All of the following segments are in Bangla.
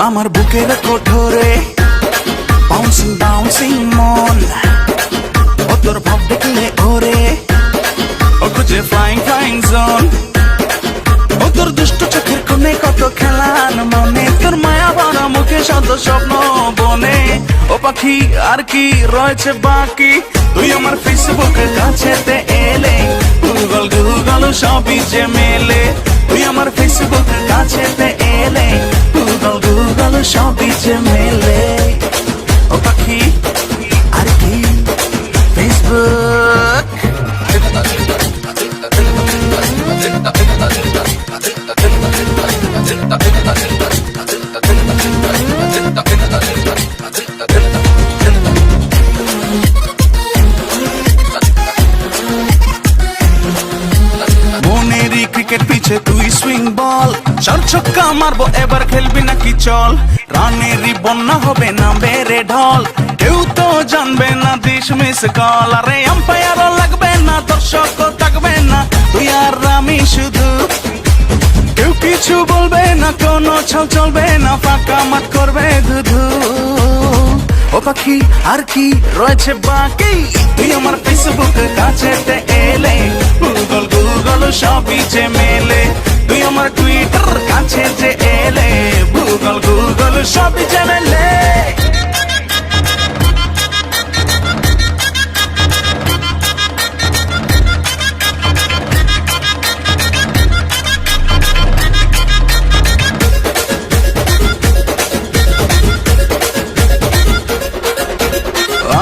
আমার বুকের কোঠরে বাউন্সিং বাউন্সিং মন, ও তোর ভাব দেখলে ওরে ও খুঁজে ফ্লাইং ফ্লাইং জোন। ও তোর দুষ্ট চোখের কোণে কত খেলান মনে, তোর মায়া ভরা মুখে শত স্বপ্ন বনে। ও পাখি আর কি রয়েছে বাকি, তুই আমার ফেসবুকের কাছেতে এলে গুগল গুগল সবই যে মেলে। তুই আমার ফেসবুকের কাছেতে এলে গুগল গুগল সবই যে মেলে। ও পাখি আর কি ফেসবুক। মনেরই ক্রিকেট পিছে তুই সুইং বল, চার ছক্কা মারবো এবার খেলবি নাকি চল। রানেরই বন্যা হবে না বেড়ে ঢল, কেউ তো জানবে না দিস মিস কল। আরে আম্পায়ারও লাগবে না, দর্শকও থাকবে না, তুই আর আমি শুধু। কেউ কিছু বলবে না, কোনো ছল চলবে না, ফাঁকা মাঠ করবে ধুধু। ও পাখি আর কি রয়েছে বাকি, তুই আমার ফেসবুক কাছেতে এলে গুগল গুগল সবই যে মেলে। তুই আমার টুইটার কাছে যে এলে গুগল গুগল সবই যে মেলে।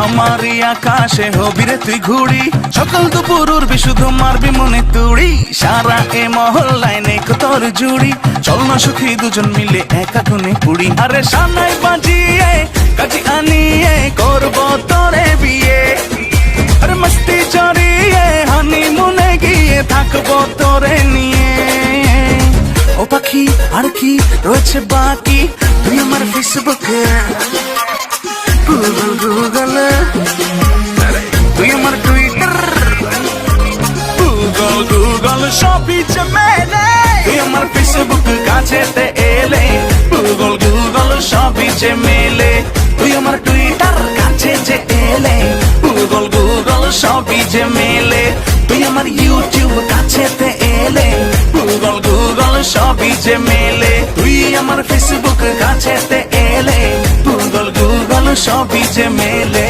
আমারই আকাশে হবি রে তুই ঘুড়ি, সকাল দুপুর উড়বি শুধু মারবি মনে তুড়ি। সারা এ মহল্লায় নেই তোর জুড়ি, চল না সুখী দুজন মিলে একা ধনে পুড়ি। আরে সানাই বাজিয়ে কাজী আনিয়ে করবো তোরে বিয়ে, আরে মস্তি চড়িয়ে হানিমুনে গিয়ে থাকবো তোরে নিয়ে। ও পাখি আর কি রয়েছে বাকি, তুই আমার ফেসবুকে গুগল গুগল, তুই আমার টুইটার গুগল গুগল সবই যে মেলে। তুই আমার ফেসবুক কাছেতে এলে গুগল গুগল সবই যে মেলে। তুই আমার টুইটার কাছে যে এলে গুগল গুগল সবই যে মেলে। তুই আমার ইউটিউব কাছেতে এলে গুগল গুগল সবই যে মেলে। তুই আমার ফেসবুক কাছেতে এলে গুগল গুগল সবই যে মেলে।